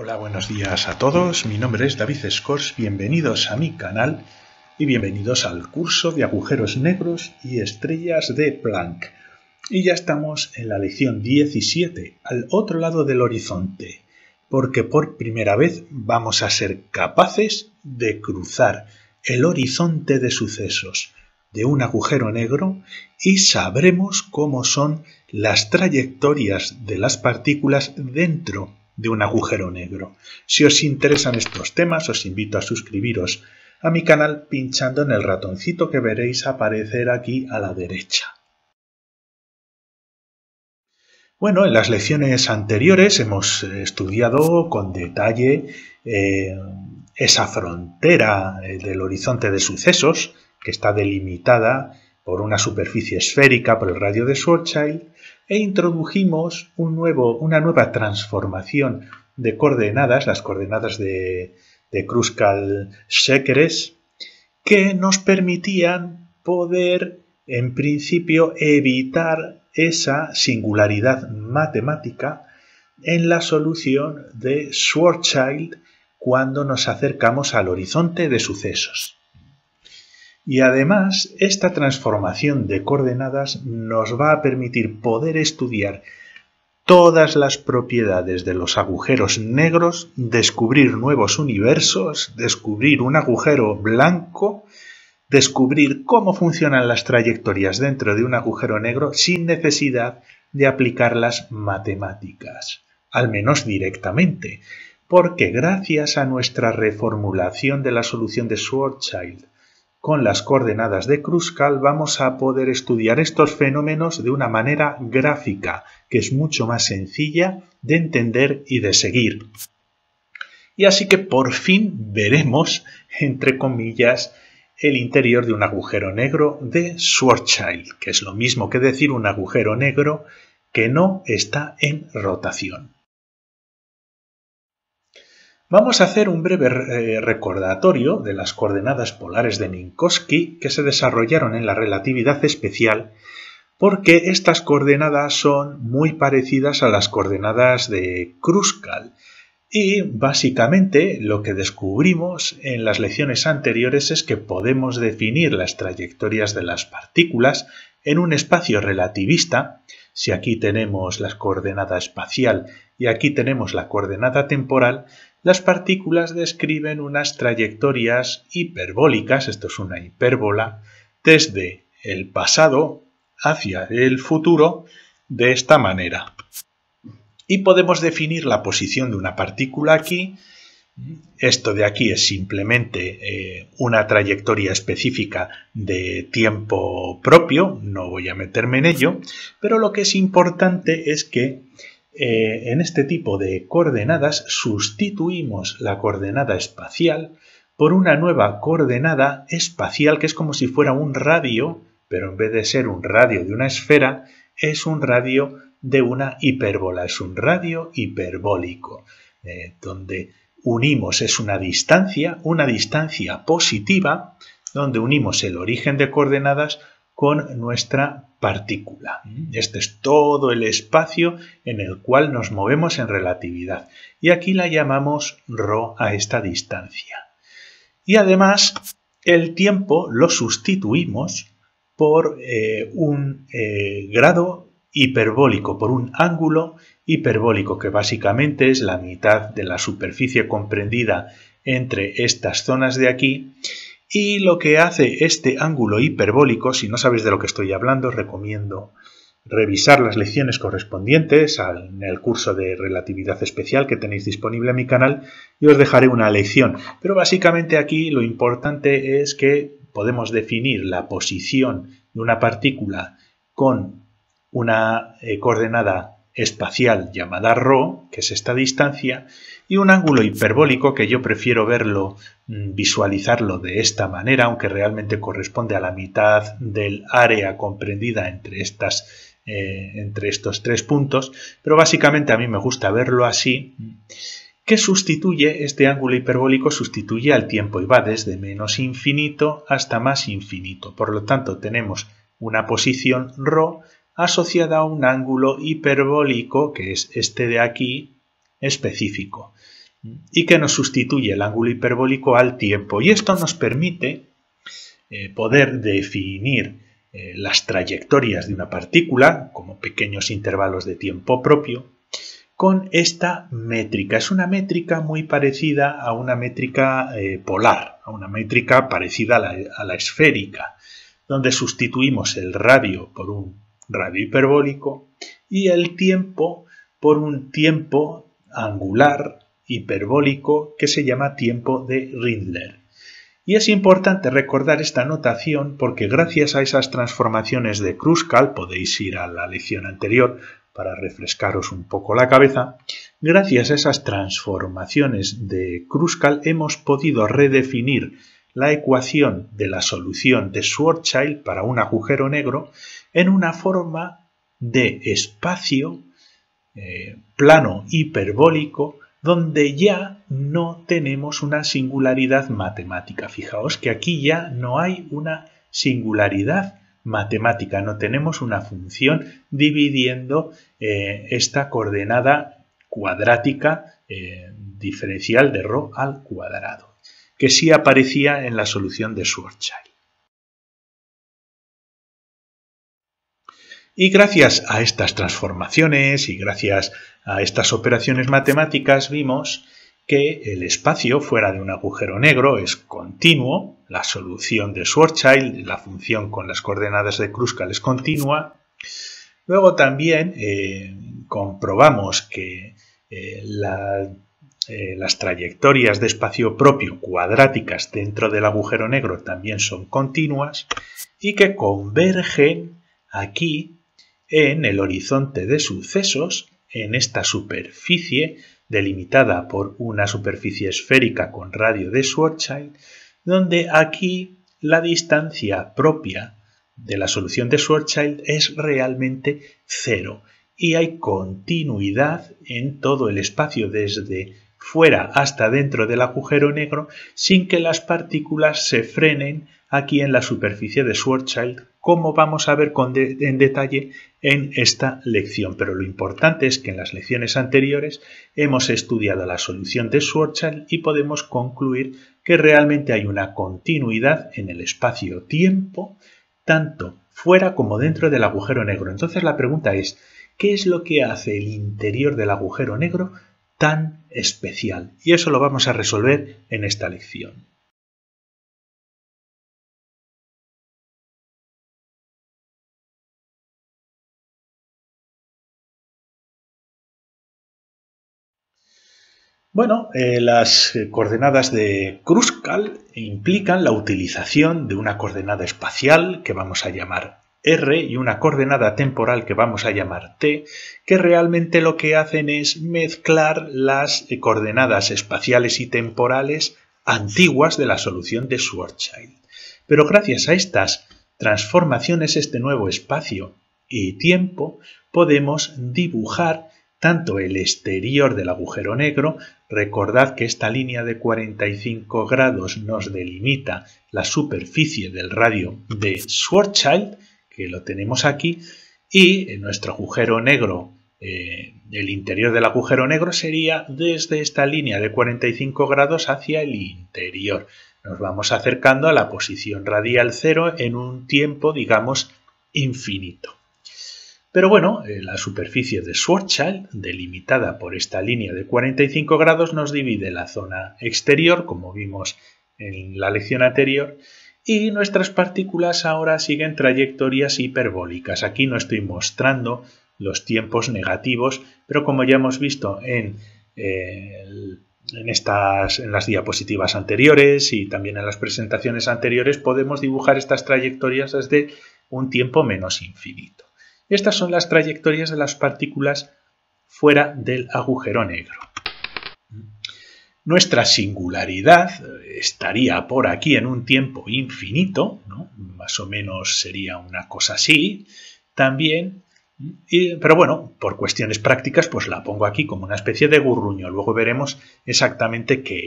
Hola, buenos días a todos. Mi nombre es David Scors. Bienvenidos a mi canal y bienvenidos al curso de agujeros negros y estrellas de Planck. Y ya estamos en la lección 17, al otro lado del horizonte, porque por primera vez vamos a ser capaces de cruzar el horizonte de sucesos de un agujero negro y sabremos cómo son las trayectorias de las partículas dentro de un agujero negro. Si os interesan estos temas, os invito a suscribiros a mi canal pinchando en el ratoncito que veréis aparecer aquí a la derecha. Bueno, en las lecciones anteriores hemos estudiado con detalle esa frontera del horizonte de sucesos que está delimitada por una superficie esférica por el radio de Schwarzschild e introdujimos una nueva transformación de coordenadas, las coordenadas de Kruskal-Szekeres, que nos permitían poder, en principio, evitar esa singularidad matemática en la solución de Schwarzschild cuando nos acercamos al horizonte de sucesos. Y además, esta transformación de coordenadas nos va a permitir poder estudiar todas las propiedades de los agujeros negros, descubrir nuevos universos, descubrir un agujero blanco, descubrir cómo funcionan las trayectorias dentro de un agujero negro sin necesidad de aplicar las matemáticas, al menos directamente, porque gracias a nuestra reformulación de la solución de Schwarzschild con las coordenadas de Kruskal vamos a poder estudiar estos fenómenos de una manera gráfica, que es mucho más sencilla de entender y de seguir. Y así que por fin veremos, entre comillas, el interior de un agujero negro de Schwarzschild, que es lo mismo que decir un agujero negro que no está en rotación. Vamos a hacer un breve recordatorio de las coordenadas polares de Minkowski que se desarrollaron en la relatividad especial, porque estas coordenadas son muy parecidas a las coordenadas de Kruskal. Y básicamente lo que descubrimos en las lecciones anteriores es que podemos definir las trayectorias de las partículas en un espacio relativista. Si aquí tenemos la coordenada espacial y aquí tenemos la coordenada temporal, las partículas describen unas trayectorias hiperbólicas, esto es una hipérbola, desde el pasado hacia el futuro de esta manera. Y podemos definir la posición de una partícula aquí. Esto de aquí es simplemente una trayectoria específica de tiempo propio, no voy a meterme en ello, pero lo que es importante es que en este tipo de coordenadas sustituimos la coordenada espacial por una nueva coordenada espacial que es como si fuera un radio, pero en vez de ser un radio de una esfera, es un radio de una hipérbola, es un radio hiperbólico, donde unimos, es una distancia positiva, donde unimos el origen de coordenadas con nuestra partícula. Este es todo el espacio en el cual nos movemos en relatividad. Y aquí la llamamos ρ a esta distancia. Y además, el tiempo lo sustituimos por un grado hiperbólico, por un ángulo hiperbólico, que básicamente es la mitad de la superficie comprendida entre estas zonas de aquí. Y lo que hace este ángulo hiperbólico, si no sabéis de lo que estoy hablando, os recomiendo revisar las lecciones correspondientes en el curso de relatividad especial que tenéis disponible en mi canal y os dejaré una lección. Pero básicamente aquí lo importante es que podemos definir la posición de una partícula con una coordenada espacial llamada ρ, que es esta distancia, y un ángulo hiperbólico que yo prefiero verlo, visualizarlo de esta manera, aunque realmente corresponde a la mitad del área comprendida entre estos tres puntos, pero básicamente a mí me gusta verlo así, que sustituye, este ángulo hiperbólico sustituye al tiempo y va desde menos infinito hasta más infinito. Por lo tanto, tenemos una posición ρ asociada a un ángulo hiperbólico, que es este de aquí, específico. y que nos sustituye el ángulo hiperbólico al tiempo. Y esto nos permite poder definir las trayectorias de una partícula como pequeños intervalos de tiempo propio con esta métrica. Es una métrica muy parecida a una métrica polar, a una métrica parecida a la esférica, donde sustituimos el radio por un radio hiperbólico y el tiempo por un tiempo angular hiperbólico que se llama tiempo de Rindler. Y es importante recordar esta notación porque gracias a esas transformaciones de Kruskal, podéis ir a la lección anterior para refrescaros un poco la cabeza, gracias a esas transformaciones de Kruskal hemos podido redefinir la ecuación de la solución de Schwarzschild para un agujero negro en una forma de espacio plano hiperbólico donde ya no tenemos una singularidad matemática. Fijaos que aquí ya no hay una singularidad matemática, no tenemos una función dividiendo esta coordenada cuadrática diferencial de ρ al cuadrado, que sí aparecía en la solución de Schwarzschild. Y gracias a estas transformaciones y gracias a estas operaciones matemáticas vimos que el espacio fuera de un agujero negro es continuo, la solución de Schwarzschild, la función con las coordenadas de Kruskal es continua. Luego también comprobamos que las trayectorias de espacio propio cuadráticas dentro del agujero negro también son continuas y que convergen aquí en el horizonte de sucesos, en esta superficie delimitada por una superficie esférica con radio de Schwarzschild, donde aquí la distancia propia de la solución de Schwarzschild es realmente cero y hay continuidad en todo el espacio desde fuera hasta dentro del agujero negro sin que las partículas se frenen aquí en la superficie de Schwarzschild, como vamos a ver en detalle en esta lección. Pero lo importante es que en las lecciones anteriores hemos estudiado la solución de Schwarzschild y podemos concluir que realmente hay una continuidad en el espacio-tiempo, tanto fuera como dentro del agujero negro. Entonces la pregunta es, ¿qué es lo que hace el interior del agujero negro tan especial? Y eso lo vamos a resolver en esta lección. Bueno, las coordenadas de Kruskal implican la utilización de una coordenada espacial que vamos a llamar R y una coordenada temporal que vamos a llamar T, que realmente lo que hacen es mezclar las coordenadas espaciales y temporales antiguas de la solución de Schwarzschild. Pero gracias a estas transformaciones, este nuevo espacio y tiempo, podemos dibujar tanto el exterior del agujero negro. Recordad que esta línea de 45 grados nos delimita la superficie del radio de Schwarzschild, que lo tenemos aquí, y en nuestro agujero negro, el interior del agujero negro sería desde esta línea de 45 grados hacia el interior. Nos vamos acercando a la posición radial 0 en un tiempo, digamos, infinito. Pero bueno, la superficie de Schwarzschild, delimitada por esta línea de 45 grados, nos divide la zona exterior, como vimos en la lección anterior, y nuestras partículas ahora siguen trayectorias hiperbólicas. Aquí no estoy mostrando los tiempos negativos, pero como ya hemos visto en las diapositivas anteriores y también en las presentaciones anteriores, podemos dibujar estas trayectorias desde un tiempo menos infinito. Estas son las trayectorias de las partículas fuera del agujero negro. Nuestra singularidad estaría por aquí en un tiempo infinito, ¿no? Más o menos sería una cosa así también, pero bueno, por cuestiones prácticas pues la pongo aquí como una especie de gurruño, luego veremos exactamente qué es.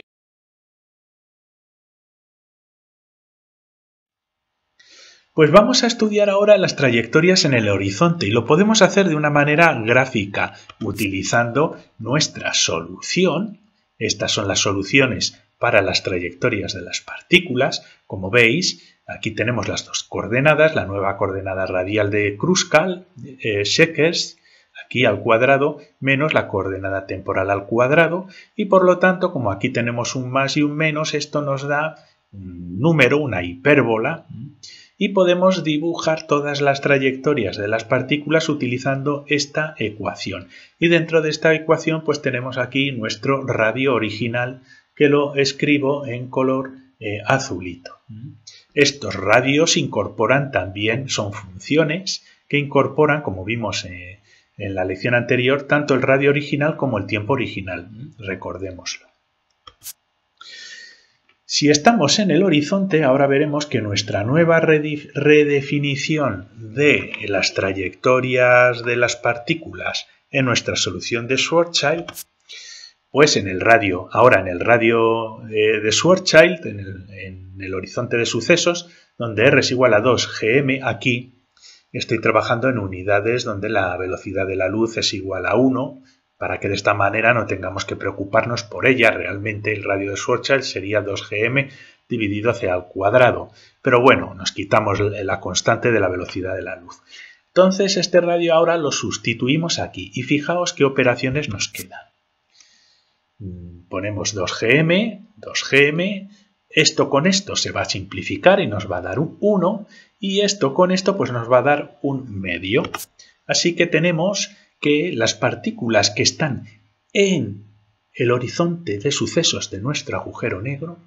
Pues vamos a estudiar ahora las trayectorias en el horizonte y lo podemos hacer de una manera gráfica, utilizando nuestra solución Estas son las soluciones para las trayectorias de las partículas. Como veis, aquí tenemos las dos coordenadas, la nueva coordenada radial de Kruskal, Chequers, aquí al cuadrado, menos la coordenada temporal al cuadrado, y por lo tanto, como aquí tenemos un más y un menos, esto nos da un número, una hipérbola, y podemos dibujar todas las trayectorias de las partículas utilizando esta ecuación. Y dentro de esta ecuación pues tenemos aquí nuestro radio original, que lo escribo en color azulito. Estos radios incorporan también, son funciones que incorporan, como vimos en la lección anterior, tanto el radio original como el tiempo original. Recordémoslo. Si estamos en el horizonte, ahora veremos que nuestra nueva redefinición de las trayectorias de las partículas en nuestra solución de Schwarzschild, pues en el radio, ahora en el radio de Schwarzschild, en el horizonte de sucesos, donde r es igual a 2gm, aquí estoy trabajando en unidades donde la velocidad de la luz es igual a 1, para que de esta manera no tengamos que preocuparnos por ella. Realmente el radio de Schwarzschild sería 2gm dividido c al cuadrado. Pero bueno, nos quitamos la constante de la velocidad de la luz. Entonces este radio ahora lo sustituimos aquí y fijaos qué operaciones nos quedan. Ponemos 2gm, esto con esto se va a simplificar y nos va a dar un 1 y esto con esto pues nos va a dar un medio. Así que tenemos que las partículas que están en el horizonte de sucesos de nuestro agujero negro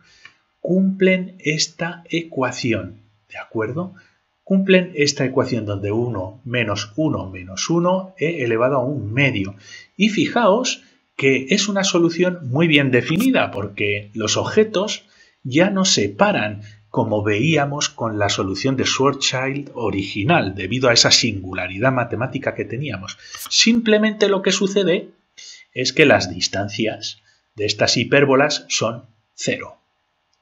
cumplen esta ecuación, ¿de acuerdo? Cumplen esta ecuación donde 1 menos 1 menos 1 e elevado a un medio. Y fijaos que es una solución muy bien definida porque los objetos ya no se paran como veíamos con la solución de Schwarzschild original, debido a esa singularidad matemática que teníamos. Simplemente lo que sucede es que las distancias de estas hipérbolas son 0.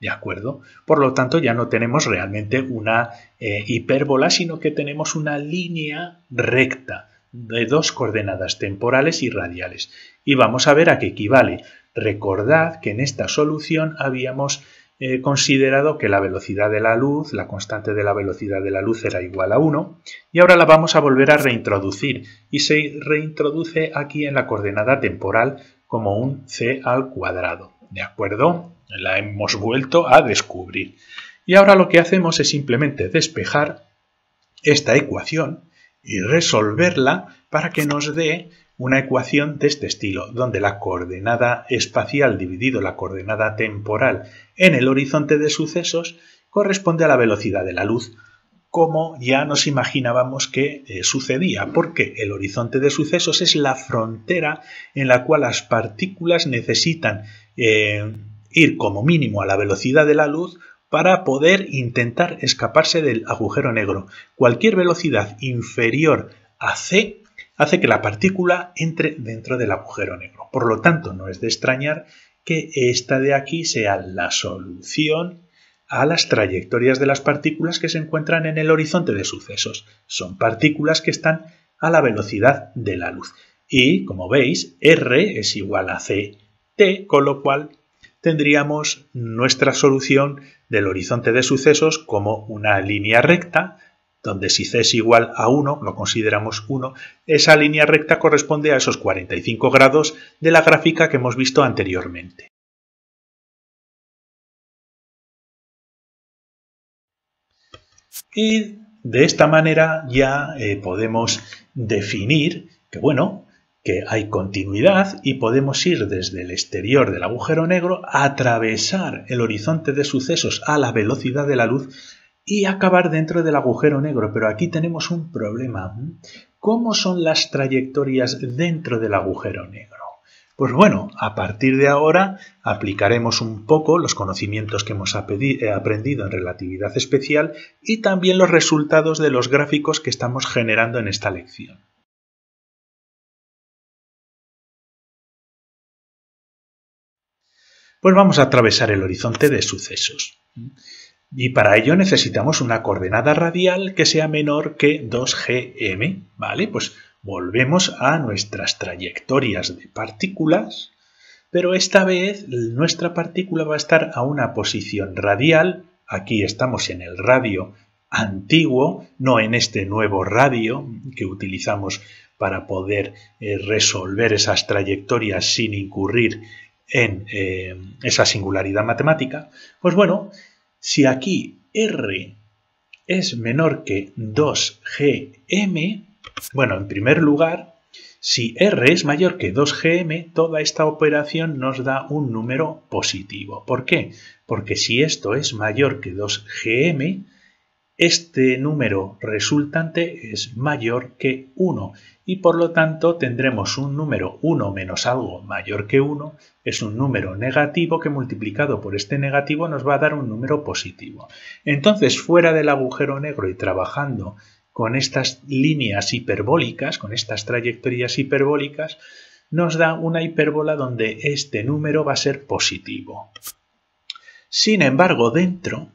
¿De acuerdo? Por lo tanto, ya no tenemos realmente una hipérbola, sino que tenemos una línea recta de dos coordenadas temporales y radiales. Y vamos a ver a qué equivale. Recordad que en esta solución habíamos considerado que la velocidad de la luz, la constante de la velocidad de la luz era igual a 1 y ahora la vamos a volver a reintroducir y se reintroduce aquí en la coordenada temporal como un c al cuadrado, ¿de acuerdo? La hemos vuelto a descubrir. Y ahora lo que hacemos es simplemente despejar esta ecuación y resolverla para que nos dé una ecuación de este estilo, donde la coordenada espacial dividido la coordenada temporal en el horizonte de sucesos corresponde a la velocidad de la luz, como ya nos imaginábamos que sucedía, porque el horizonte de sucesos es la frontera en la cual las partículas necesitan ir como mínimo a la velocidad de la luz para poder intentar escaparse del agujero negro. Cualquier velocidad inferior a c hace que la partícula entre dentro del agujero negro. Por lo tanto, no es de extrañar que esta de aquí sea la solución a las trayectorias de las partículas que se encuentran en el horizonte de sucesos. Son partículas que están a la velocidad de la luz. Y, como veis, r es igual a ct, con lo cual tendríamos nuestra solución del horizonte de sucesos como una línea recta, donde si c es igual a 1, lo consideramos 1, esa línea recta corresponde a esos 45 grados de la gráfica que hemos visto anteriormente. Y de esta manera ya podemos definir que, bueno, que hay continuidad y podemos ir desde el exterior del agujero negro, atravesar el horizonte de sucesos a la velocidad de la luz y acabar dentro del agujero negro. Pero aquí tenemos un problema. ¿Cómo son las trayectorias dentro del agujero negro? Pues bueno, a partir de ahora aplicaremos un poco los conocimientos que hemos aprendido en relatividad especial y también los resultados de los gráficos que estamos generando en esta lección. Pues vamos a atravesar el horizonte de sucesos. Y para ello necesitamos una coordenada radial que sea menor que 2gm, ¿vale? Pues volvemos a nuestras trayectorias de partículas, pero esta vez nuestra partícula va a estar a una posición radial. Aquí estamos en el radio antiguo, no en este nuevo radio que utilizamos para poder resolver esas trayectorias sin incurrir en esa singularidad matemática. Pues bueno, si aquí R es menor que 2gm, bueno, en primer lugar, si R es mayor que 2gm, toda esta operación nos da un número positivo. ¿Por qué? Porque si esto es mayor que 2gm, este número resultante es mayor que 1 y por lo tanto tendremos un número 1 menos algo mayor que 1, es un número negativo que multiplicado por este negativo nos va a dar un número positivo. Entonces, fuera del agujero negro y trabajando con estas líneas hiperbólicas, con estas trayectorias hiperbólicas, nos da una hipérbola donde este número va a ser positivo. Sin embargo, dentro,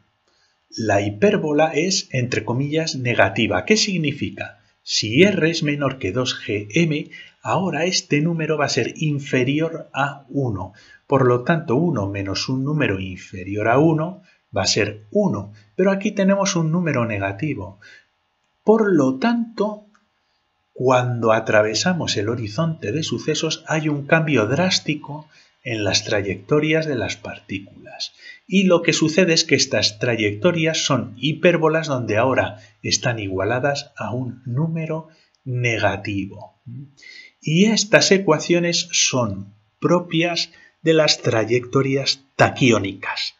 la hipérbola es, entre comillas, negativa. ¿Qué significa? Si R es menor que 2gm, ahora este número va a ser inferior a 1. Por lo tanto, 1 menos un número inferior a 1 va a ser 1. Pero aquí tenemos un número negativo. Por lo tanto, cuando atravesamos el horizonte de sucesos hay un cambio drástico en las trayectorias de las partículas. Y lo que sucede es que estas trayectorias son hipérbolas donde ahora están igualadas a un número negativo. Y estas ecuaciones son propias de las trayectorias taquiónicas,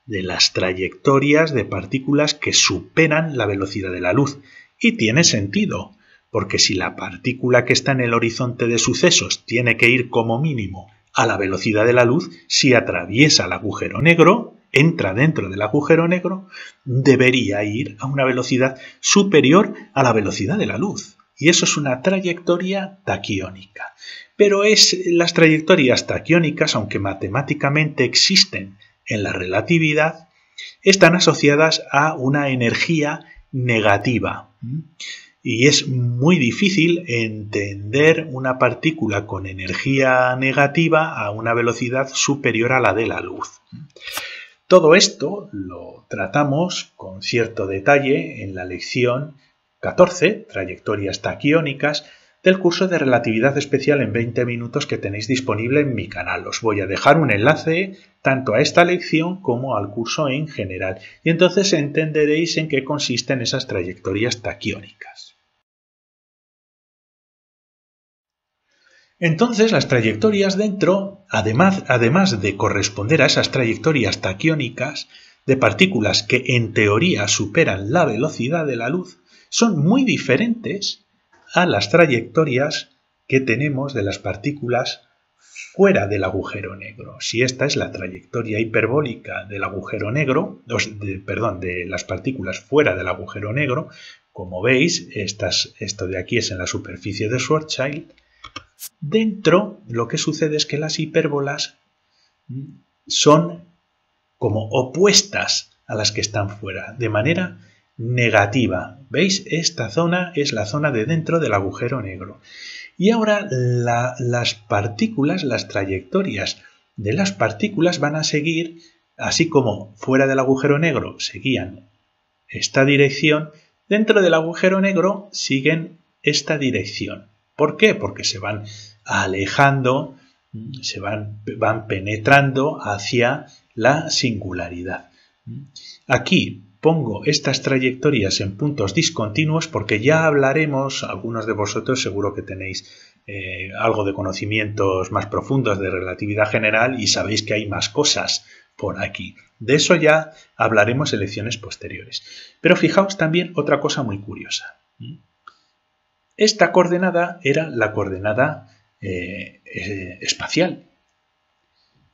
de las trayectorias de partículas que superan la velocidad de la luz. Y tiene sentido, porque si la partícula que está en el horizonte de sucesos tiene que ir como mínimo a la velocidad de la luz, si atraviesa el agujero negro, entra dentro del agujero negro, debería ir a una velocidad superior a la velocidad de la luz. Y eso es una trayectoria taquiónica. Pero las trayectorias taquiónicas, aunque matemáticamente existen en la relatividad, están asociadas a una energía negativa. Y es muy difícil entender una partícula con energía negativa a una velocidad superior a la de la luz. Todo esto lo tratamos con cierto detalle en la lección 14, trayectorias taquiónicas, del curso de relatividad especial en 20 minutos que tenéis disponible en mi canal. Os voy a dejar un enlace tanto a esta lección como al curso en general y entonces entenderéis en qué consisten esas trayectorias taquiónicas. Entonces, las trayectorias dentro, además de corresponder a esas trayectorias taquiónicas de partículas que en teoría superan la velocidad de la luz, son muy diferentes a las trayectorias que tenemos de las partículas fuera del agujero negro. Si esta es la trayectoria hiperbólica del agujero negro, de las partículas fuera del agujero negro, como veis, esto de aquí es en la superficie de Schwarzschild. Dentro, lo que sucede es que las hipérbolas son como opuestas a las que están fuera, de manera negativa. ¿Veis? Esta zona es la zona de dentro del agujero negro. Y ahora las partículas, las trayectorias de las partículas van a seguir, así como fuera del agujero negro seguían esta dirección, dentro del agujero negro siguen esta dirección. ¿Por qué? Porque se van alejando, van penetrando hacia la singularidad. Aquí pongo estas trayectorias en puntos discontinuos porque ya hablaremos, algunos de vosotros seguro que tenéis algo de conocimientos más profundos de relatividad general y sabéis que hay más cosas por aquí. De eso ya hablaremos en lecciones posteriores. Pero fijaos también otra cosa muy curiosa. Esta coordenada era la coordenada espacial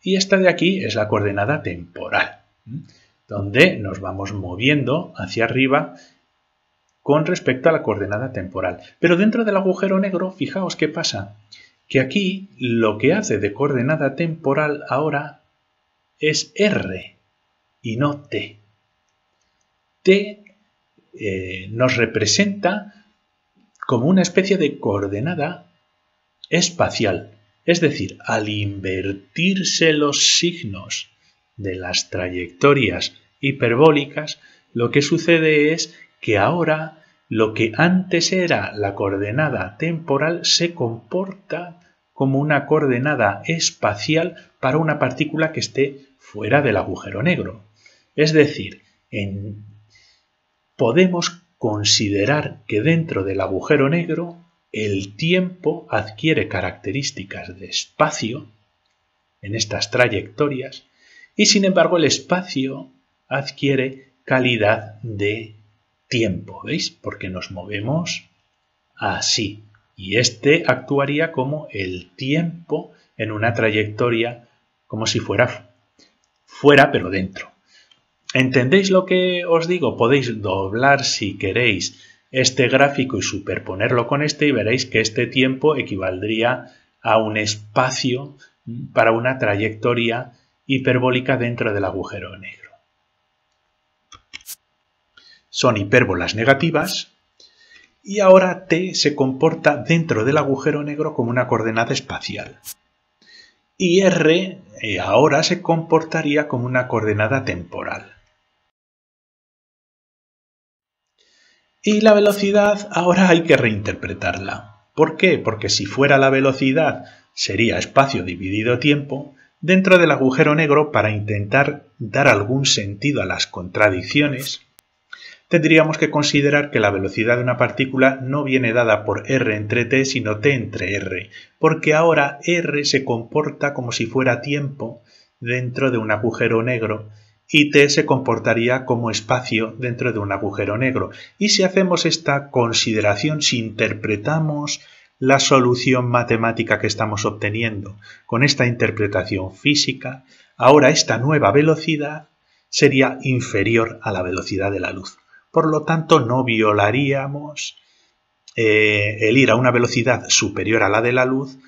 y esta de aquí es la coordenada temporal, donde nos vamos moviendo hacia arriba con respecto a la coordenada temporal. Pero dentro del agujero negro, fijaos qué pasa, que aquí lo que hace de coordenada temporal ahora es R y no T. T nos representa como una especie de coordenada espacial. Es decir, al invertirse los signos de las trayectorias hiperbólicas, lo que sucede es que ahora lo que antes era la coordenada temporal se comporta como una coordenada espacial para una partícula que esté fuera del agujero negro. Es decir, podemos considerar que dentro del agujero negro el tiempo adquiere características de espacio en estas trayectorias y sin embargo el espacio adquiere calidad de tiempo, ¿veis? Porque nos movemos así y este actuaría como el tiempo en una trayectoria como si fuera pero dentro. ¿Entendéis lo que os digo? Podéis doblar si queréis este gráfico y superponerlo con este y veréis que este tiempo equivaldría a un espacio para una trayectoria hiperbólica dentro del agujero negro. Son hipérbolas negativas y ahora t se comporta dentro del agujero negro como una coordenada espacial. Y r ahora se comportaría como una coordenada temporal. Y la velocidad ahora hay que reinterpretarla. ¿Por qué? Porque si fuera la velocidad sería espacio dividido tiempo, dentro del agujero negro, para intentar dar algún sentido a las contradicciones, tendríamos que considerar que la velocidad de una partícula no viene dada por r entre t, sino t entre r, porque ahora r se comporta como si fuera tiempo dentro de un agujero negro, y t se comportaría como espacio dentro de un agujero negro. Y si hacemos esta consideración, si interpretamos la solución matemática que estamos obteniendo con esta interpretación física, ahora esta nueva velocidad sería inferior a la velocidad de la luz. Por lo tanto, no violaríamos el ir a una velocidad superior a la de la luz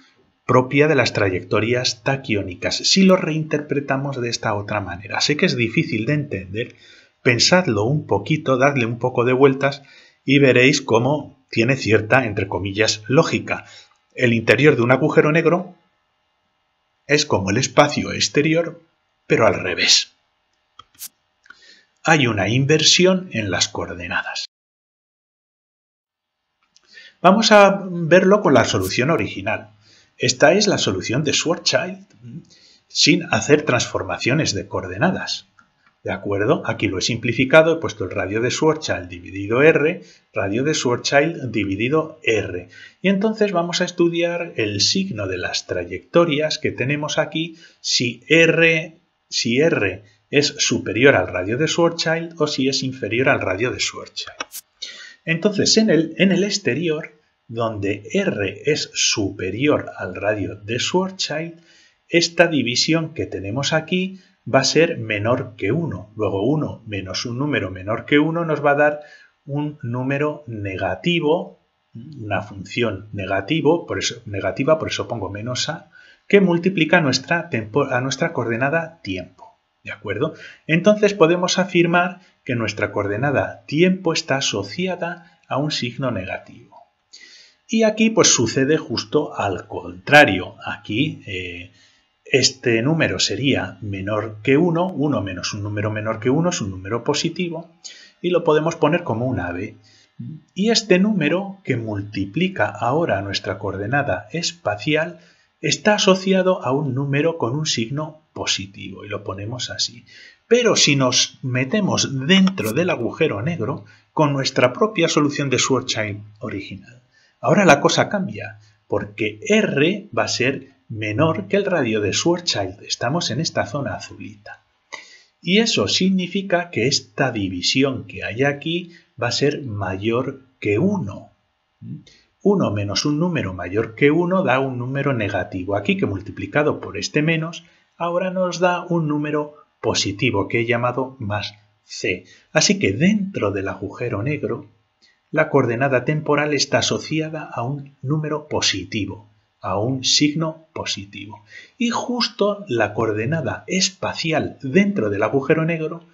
propia de las trayectorias taquiónicas, si lo reinterpretamos de esta otra manera. Sé que es difícil de entender, pensadlo un poquito, dadle un poco de vueltas y veréis cómo tiene cierta, entre comillas, lógica. El interior de un agujero negro es como el espacio exterior, pero al revés. Hay una inversión en las coordenadas. Vamos a verlo con la solución original. Esta es la solución de Schwarzschild sin hacer transformaciones de coordenadas. ¿De acuerdo? Aquí lo he simplificado, he puesto el radio de Schwarzschild dividido R, radio de Schwarzschild dividido R. Y entonces vamos a estudiar el signo de las trayectorias que tenemos aquí, si R es superior al radio de Schwarzschild o si es inferior al radio de Schwarzschild. Entonces, en el exterior, donde R es superior al radio de Schwarzschild, esta división que tenemos aquí va a ser menor que 1. Luego 1 menos un número menor que 1 nos va a dar un número negativo, una función negativa, por eso pongo menos a, que multiplica a nuestra coordenada tiempo. ¿De acuerdo? Entonces podemos afirmar que nuestra coordenada tiempo está asociada a un signo negativo. Y aquí pues sucede justo al contrario. Aquí este número sería menor que 1, 1 menos un número menor que 1 es un número positivo y lo podemos poner como un ave. Y este número que multiplica ahora nuestra coordenada espacial está asociado a un número con un signo positivo y lo ponemos así. Pero si nos metemos dentro del agujero negro con nuestra propia solución de Schwarzschild original, ahora la cosa cambia, porque R va a ser menor que el radio de Schwarzschild. Estamos en esta zona azulita. Y eso significa que esta división que hay aquí va a ser mayor que 1. 1 menos un número mayor que 1 da un número negativo aquí, que multiplicado por este menos, ahora nos da un número positivo que he llamado más c. Así que dentro del agujero negro, la coordenada temporal está asociada a un número positivo, a un signo positivo. Y justo la coordenada espacial dentro del agujero negro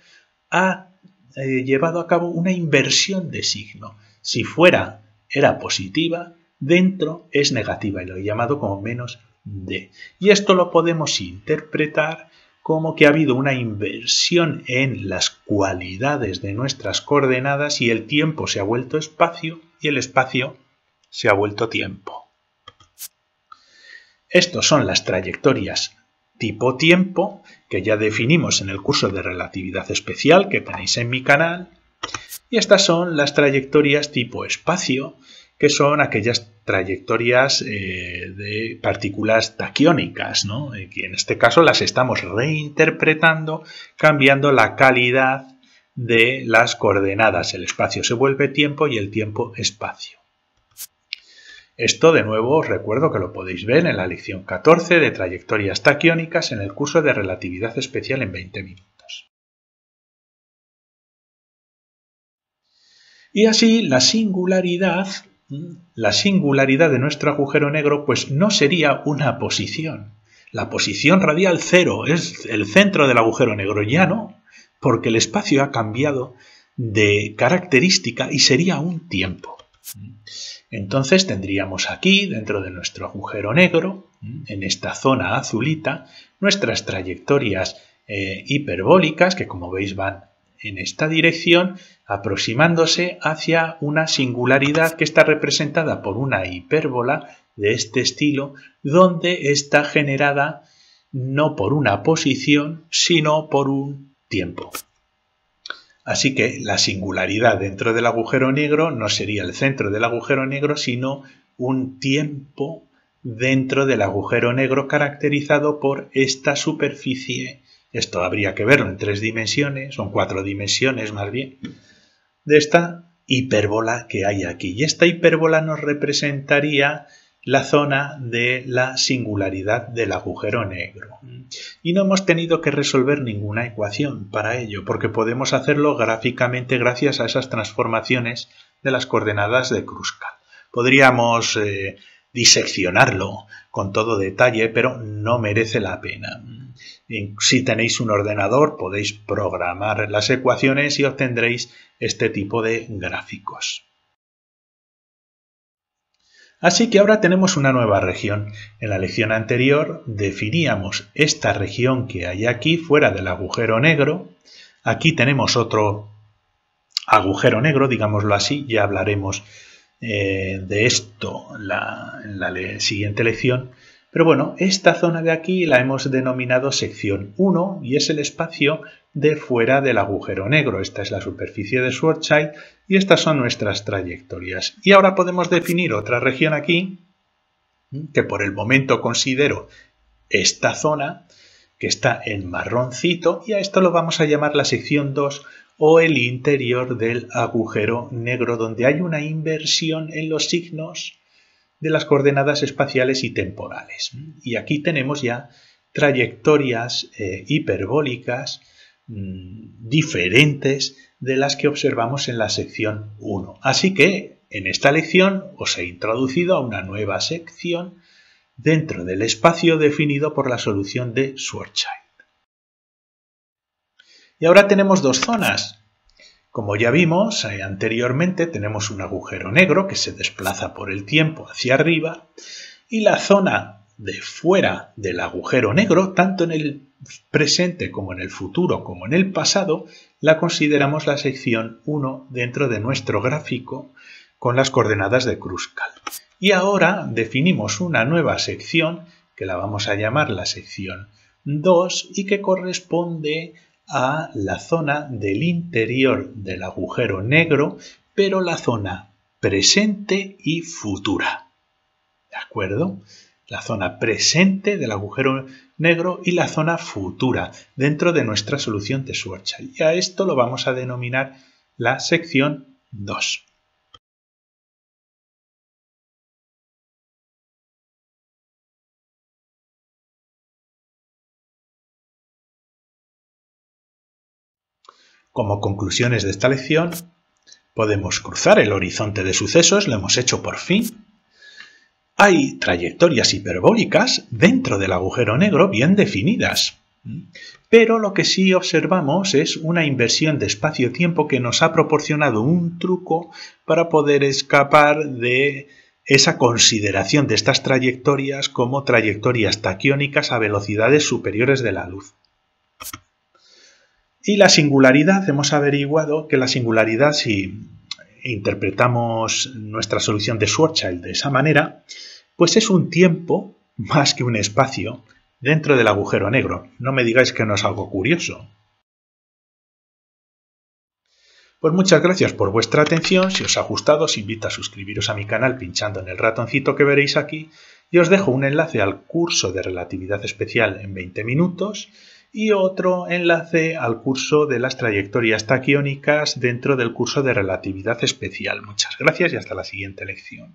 ha llevado a cabo una inversión de signo. Si fuera era positiva, dentro es negativa y lo he llamado como menos D. Y esto lo podemos interpretar como que ha habido una inversión en las cualidades de nuestras coordenadas y el tiempo se ha vuelto espacio y el espacio se ha vuelto tiempo. Estos son las trayectorias tipo tiempo que ya definimos en el curso de relatividad especial que tenéis en mi canal. Y estas son las trayectorias tipo espacio, que son aquellas trayectorias de partículas taquiónicas, ¿no? Que en este caso las estamos reinterpretando, cambiando la calidad de las coordenadas. El espacio se vuelve tiempo y el tiempo espacio. Esto, de nuevo, os recuerdo que lo podéis ver en la lección 14 de trayectorias taquiónicas en el curso de relatividad especial en 20 minutos. Y así la singularidad de nuestro agujero negro pues no sería una posición. La posición radial 0 es el centro del agujero negro, ya no, porque el espacio ha cambiado de característica y sería un tiempo. Entonces tendríamos aquí, dentro de nuestro agujero negro, en esta zona azulita, nuestras trayectorias hiperbólicas, que como veis van en esta dirección, aproximándose hacia una singularidad que está representada por una hipérbola de este estilo, donde está generada no por una posición, sino por un tiempo. Así que la singularidad dentro del agujero negro no sería el centro del agujero negro, sino un tiempo dentro del agujero negro caracterizado por esta superficie. Esto habría que verlo en 3 dimensiones, o en 4 dimensiones más bien, de esta hipérbola que hay aquí. Y esta hipérbola nos representaría la zona de la singularidad del agujero negro. Y no hemos tenido que resolver ninguna ecuación para ello, porque podemos hacerlo gráficamente gracias a esas transformaciones de las coordenadas de Kruskal. Podríamos diseccionarlo con todo detalle, pero no merece la pena. Si tenéis un ordenador, podéis programar las ecuaciones y obtendréis este tipo de gráficos. Así que ahora tenemos una nueva región. En la lección anterior definíamos esta región que hay aquí fuera del agujero negro. Aquí tenemos otro agujero negro, digámoslo así. Ya hablaremos de esto en la siguiente lección. Pero bueno, esta zona de aquí la hemos denominado sección 1 y es el espacio de fuera del agujero negro. Esta es la superficie de Schwarzschild y estas son nuestras trayectorias. Y ahora podemos definir otra región aquí, que por el momento considero esta zona, que está en marroncito, y a esto lo vamos a llamar la sección 2 o el interior del agujero negro, donde hay una inversión en los signos de las coordenadas espaciales y temporales. Y aquí tenemos ya trayectorias hiperbólicas diferentes de las que observamos en la sección 1. Así que en esta lección os he introducido a una nueva sección dentro del espacio definido por la solución de Schwarzschild. Y ahora tenemos dos zonas. Como ya vimos anteriormente, tenemos un agujero negro que se desplaza por el tiempo hacia arriba y la zona de fuera del agujero negro, tanto en el presente como en el futuro como en el pasado, la consideramos la sección 1 dentro de nuestro gráfico con las coordenadas de Kruskal. Y ahora definimos una nueva sección que la vamos a llamar la sección 2 y que corresponde a la zona del interior del agujero negro, pero la zona presente y futura. ¿De acuerdo? La zona presente del agujero negro y la zona futura dentro de nuestra solución de Schwarzschild. Y a esto lo vamos a denominar la sección 2. Como conclusiones de esta lección, podemos cruzar el horizonte de sucesos, lo hemos hecho por fin. Hay trayectorias hiperbólicas dentro del agujero negro bien definidas, pero lo que sí observamos es una inversión de espacio-tiempo que nos ha proporcionado un truco para poder escapar de esa consideración de estas trayectorias como trayectorias taquiónicas a velocidades superiores de la luz. Y la singularidad, hemos averiguado que la singularidad, si interpretamos nuestra solución de Schwarzschild de esa manera, pues es un tiempo más que un espacio dentro del agujero negro. No me digáis que no es algo curioso. Pues muchas gracias por vuestra atención. Si os ha gustado, os invito a suscribiros a mi canal pinchando en el ratoncito que veréis aquí y os dejo un enlace al curso de relatividad especial en 20 minutos y otro enlace al curso de las trayectorias taquiónicas dentro del curso de relatividad especial. Muchas gracias y hasta la siguiente lección.